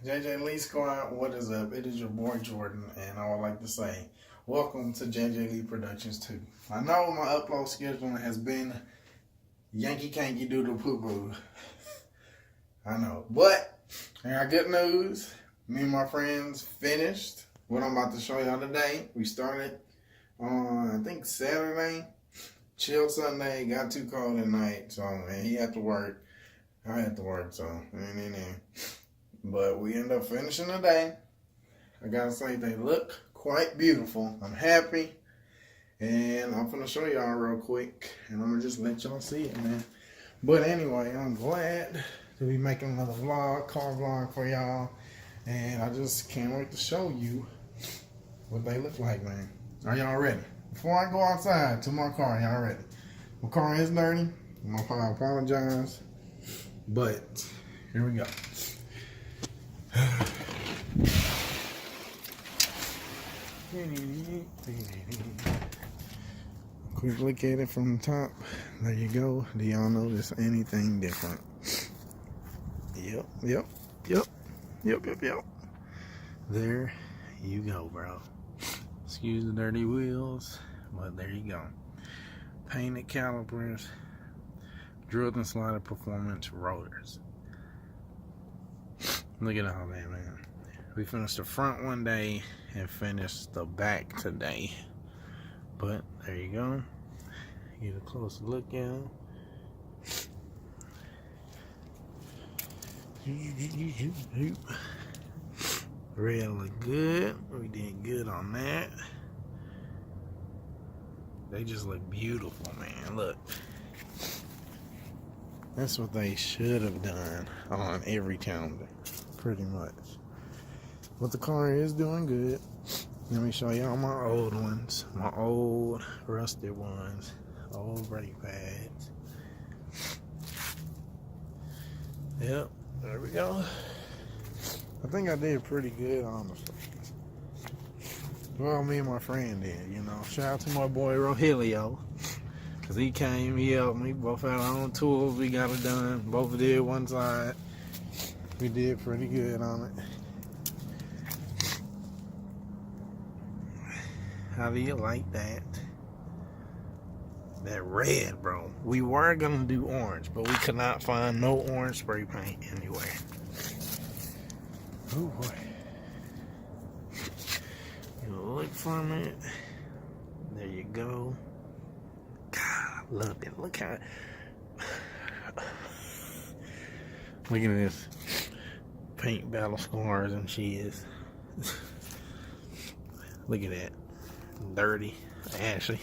JJLEE Squad, what is up? It is your boy Jordan, and I would like to say, welcome to JJLEE Productions 2. I know my upload schedule has been Yankee Kanky Doodle Poo Boo. I know, but I got good news. Me and my friends finished what I'm about to show y'all today. We started on, I think, Saturday. Chill Sunday, got too cold at night, so man, he had to work. I had to work, so but we end up finishing the day. I gotta say, they look quite beautiful. I'm happy, and I'm gonna show y'all real quick, and I'm gonna just let y'all see it, man. But anyway, I'm glad to be making another vlog, car vlog for y'all, and I just can't wait to show you what they look like, man. Are y'all ready? Before I go outside to my car, y'all ready? My car is dirty. I apologize. But here we go. Quick look at it from the top. There you go. Do y'all notice anything different? Yep. There you go, bro. Excuse the dirty wheels, but there you go. Painted calipers, drilled and slotted performance rotors. Look at all that, man. We finished the front one day and finished the back today. But there you go. Get a closer look at them. Red look good. We did good on that. They just look beautiful, man. Look. That's what they should have done on every calendar, pretty much. But the car is doing good. Let me show y'all my old ones. My old rusted ones. Old brake pads. Yep, there we go. I think I did pretty good, honestly. Well, me and my friend did, you know. Shout out to my boy Rogelio. Because he came, he helped me. Both had our own tools. We got it done. Both did one side. We did pretty good on it. How do you like that? That red, bro. We were going to do orange, but we could not find no orange spray paint anywhere. Oh boy. You look from it. There you go. God, I love it. Look how. Look at this. Paint battle scars and shit. Look at that. Dirty. Ashy.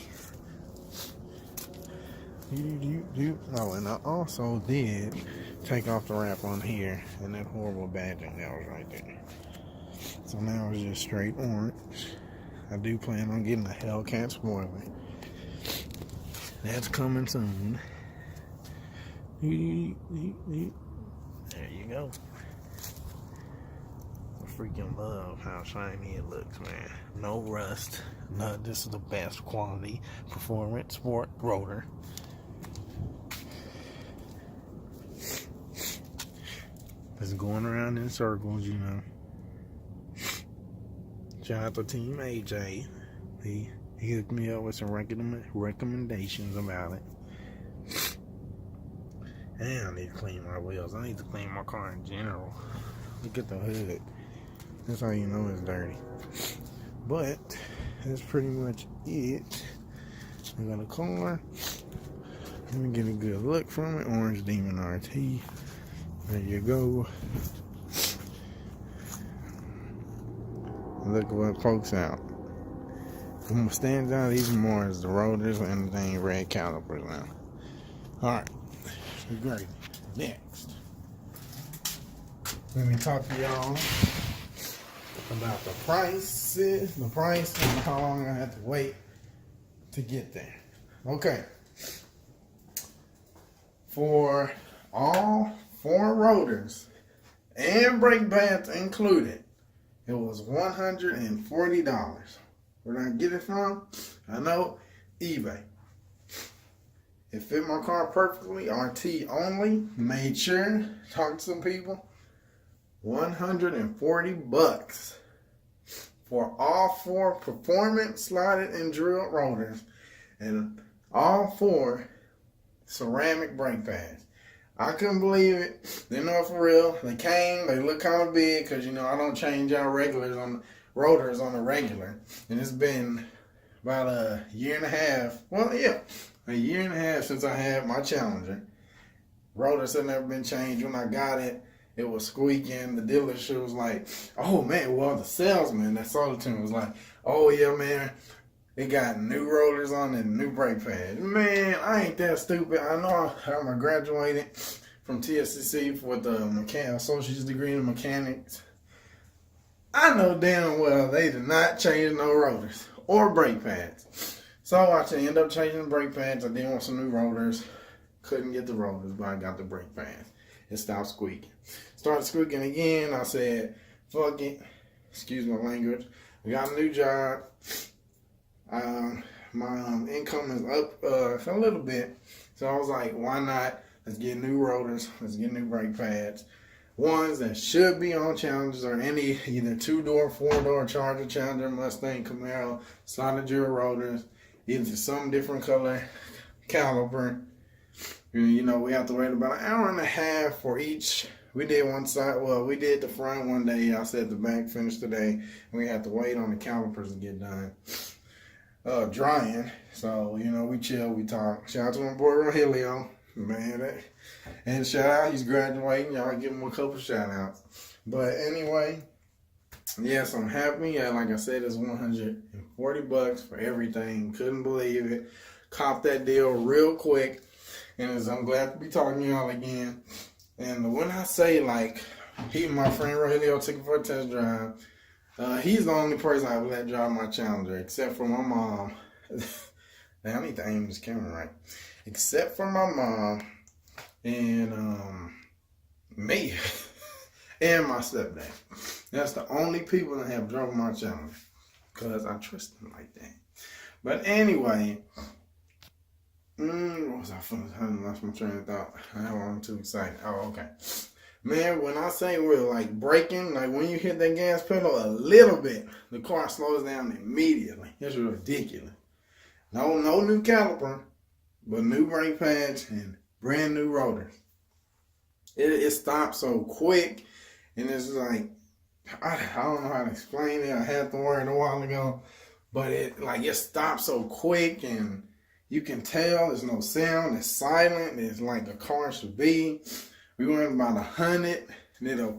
Oh, and I also did take off the wrap on here and that horrible badging that was right there. So now it's just straight orange. I do plan on getting a Hellcat spoiler. That's coming soon. There you go. I freaking love how shiny it looks, man. No rust. No, this is the best quality performance sport rotor. It's going around in circles, you know. Shout out to Team AJ. He hooked me up with some recommendations about it. And I need to clean my wheels. I need to clean my car in general. Look at the hood. That's how you know it's dirty. But that's pretty much it. I got a car. Let me get a good look from it. Orange Demon RT. There you go. Look what pokes out. What stands out even more is the rotors and the dang red calipers now. Alright. Great. Next. Let me talk to y'all about the prices. The price and how long I have to wait to get there. Okay. For all 4 rotors and brake pads included, it was $140. Where did I get it from? I know, eBay. It fit my car perfectly, RT only. Made sure, talked to some people. $140 for all 4 performance slotted and drilled rotors and all 4 ceramic brake pads. I couldn't believe it. They know for real. They came. They look kind of big because, you know, I don't change out regulars on rotors on a regular. And it's been about a year and a half. Well, yeah, a year and a half since I had my Challenger. Rotors had never been changed. When I got it, it was squeaking. The dealership was like, oh, man. Well, the salesman that sold it to me was like, oh, yeah, man. It got new rotors on it and new brake pads. Man, I ain't that stupid. I know I'm graduated from TSCC with the associate's degree in mechanics. I know damn well they did not change no rotors or brake pads. So I ended up changing the brake pads. I did want some new rotors. Couldn't get the rotors, but I got the brake pads. It stopped squeaking. Started squeaking again. I said, fuck it. Excuse my language. I got a new job. My income is up a little bit. So I was like, why not? Let's get new rotors. Let's get new brake pads. Ones that should be on Challengers or any either 2-door, 4-door Charger, Challenger, Mustang, Camaro, slotted drill rotors, either some different color caliper. You know, we have to wait about an hour and a half for each. We did one side. Well, we did the front one day. I said the back finished today. And we had to wait on the calipers to get done. Drying. So, you know, we chill, we talk. Shout out to my boy Rogelio. Man, and shout out, he's graduating. Y'all give him a couple shout outs. But anyway, yes, I'm happy. Like I said, it's $140 for everything. Couldn't believe it. Copped that deal real quick. And I'm glad to be talking to y'all again. And when I say, like, my friend Rogelio took it for a test drive. He's the only person I've let drive my Challenger, except for my mom. Now, I need to aim this camera right. Except for my mom and me and my stepdad. That's the only people that have driven my Challenger because I trust them like that. But anyway, what was I feeling? I lost my train of thought. I'm too excited. Oh, okay. Man, when I say we're like braking, like when you hit that gas pedal a little bit, the car slows down immediately. It's ridiculous. No new caliper, but new brake pads and brand new rotors. It stopped so quick, and it's like, I don't know how to explain it. I had the word a while ago, but it stopped so quick, and you can tell there's no sound. It's silent. It's like the car should be. We went about 100, did a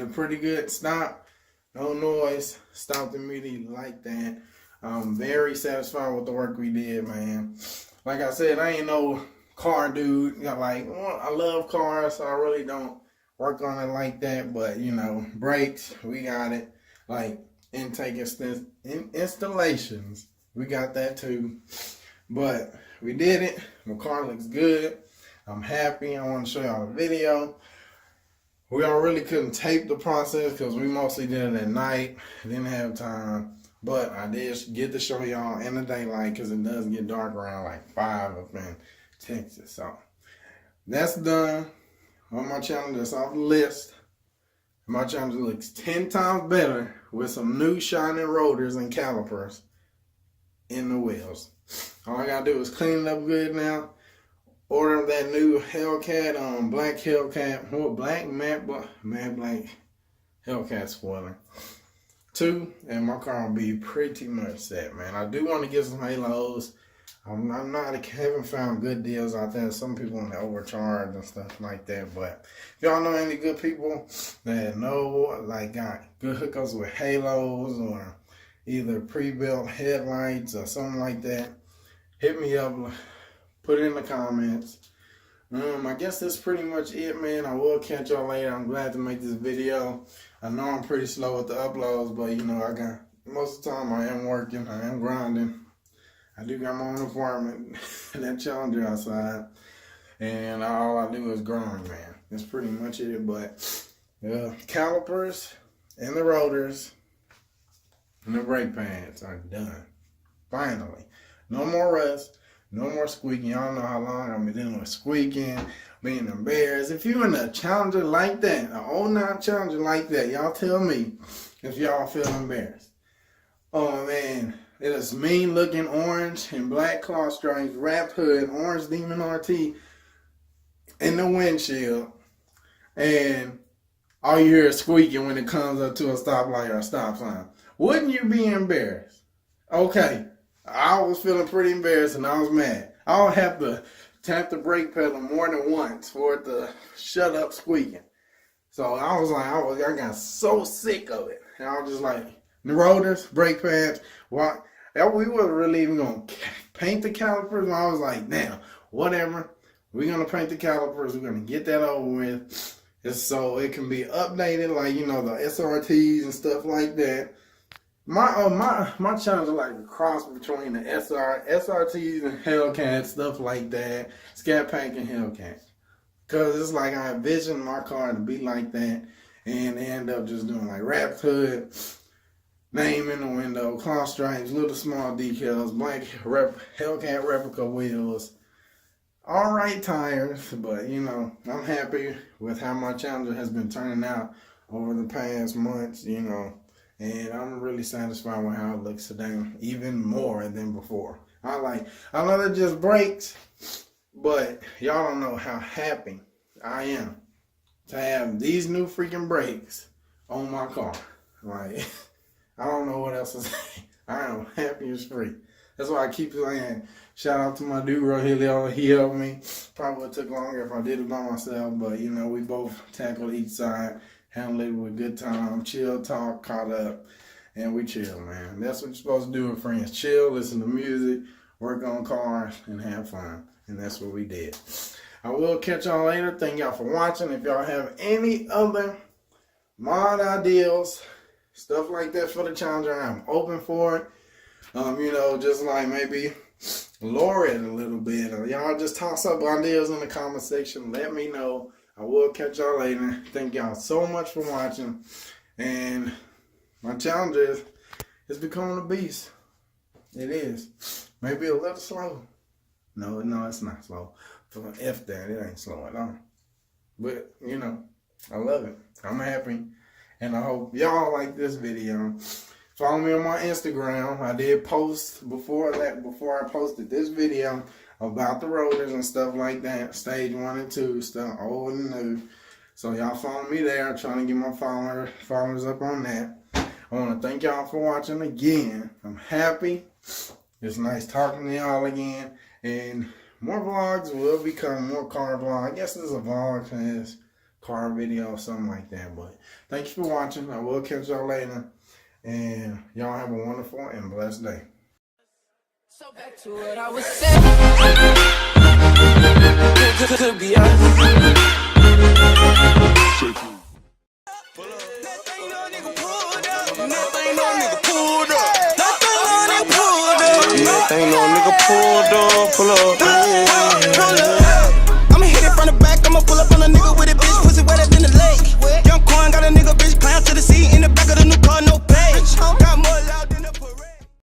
pretty good stop. No noise, stopped immediately like that. I'm very satisfied with the work we did, man. Like I said, I ain't no car dude. I love cars, so I really don't work on it like that. But, you know, brakes, we got it. Like, intake installations, we got that too. But we did it. My car looks good. I'm happy. I want to show y'all a video. We all really couldn't tape the process because we mostly did it at night. Didn't have time. But I did get to show y'all in the daylight because it does get dark around like 5 up in Texas. So that's done. On my channel, that's off the list. My channel looks 10 times better with some new shining rotors and calipers in the wheels. All I got to do is clean it up good now. Order that new Hellcat, black Hellcat, black matte black Hellcat spoiler. 2, and my car will be pretty much set, man. I do want to get some halos. Haven't found good deals out there. Some people want to overcharge and stuff like that. But if y'all know any good people that know, like, got good hookups with halos or either pre-built headlights or something like that, hit me up. Put it in the comments. I guess that's pretty much it, man. I will catch y'all later. I'm glad to make this video. I know I'm pretty slow with the uploads, but you know, most of the time I am working. I am grinding. I do got my own apartment and that Challenger outside. And all I do is grind, man. That's pretty much it. But the calipers and the rotors and the brake pads are done. Finally. No more rust. No more squeaking. Y'all know how long I've been dealing with squeaking, being embarrassed. If you're in a Challenger like that, an 09 Challenger like that, y'all tell me if y'all feel embarrassed. Oh man, it is mean looking orange and black claw stripes, wrapped hood, orange Demon RT in the windshield, and all you hear is squeaking when it comes up to a stoplight or a stop sign. Wouldn't you be embarrassed? Okay, I was feeling pretty embarrassed and I was mad. I would have to tap the brake pedal more than once for it to shut up squeaking. So I was like, I got so sick of it. And I was just like, the rotors, brake pads, why? We wasn't really even going to paint the calipers. I was like, damn, whatever. We're going to paint the calipers. We're going to get that over with. It's so it can be updated, like, you know, the SRTs and stuff like that. My channel is like a cross between the SRTs and Hellcat, stuff like that. Scat Pack and Hellcat. Because it's like I envisioned my car to be like that. And they end up just doing like wrapped hood, name in the window, claw stripes, little small decals, black Hellcat replica wheels. Alright tires, but you know, I'm happy with how my Challenger has been turning out over the past months, you know, and I'm really satisfied with how it looks today, even more than before. I know that just brakes, but y'all don't know how happy I am to have these new freaking brakes on my car. Like, I don't know what else to say. I am happy as free. That's why I keep saying, shout out to my dude right here. He helped me. Probably would have took longer if I did it by myself, but you know, we both tackled each side, handled it with a good time, chill, talk, caught up, and we chill, man. That's what you're supposed to do with friends. Chill, listen to music, work on cars, and have fun. And that's what we did. I will catch y'all later. Thank y'all for watching. If y'all have any other mod ideas, stuff like that for the Challenger, I'm open for it. You know, just like maybe lower it a little bit, or y'all just toss up ideas in the comment section. Let me know. I will catch y'all later. Thank y'all so much for watching. And my Challenger is becoming a beast. It is. Maybe a little slow. No, it's not slow. For an F that, it ain't slow at all. But, you know, I love it. I'm happy. And I hope y'all like this video. Follow me on my Instagram. I did post before I posted this video about the rotors and stuff like that. Stage 1 and 2, stuff old and new. So y'all follow me there. I'm trying to get my followers up on that. I want to thank y'all for watching again. I'm happy. It's nice talking to y'all again. And more vlogs will become more car vlog. I guess this is a vlog, it's car video or something like that. But thank you for watching. I will catch y'all later. And y'all have a wonderful and blessed day. So back to what I was saying. Could be us. Ain't no nigga pulled up, pull up.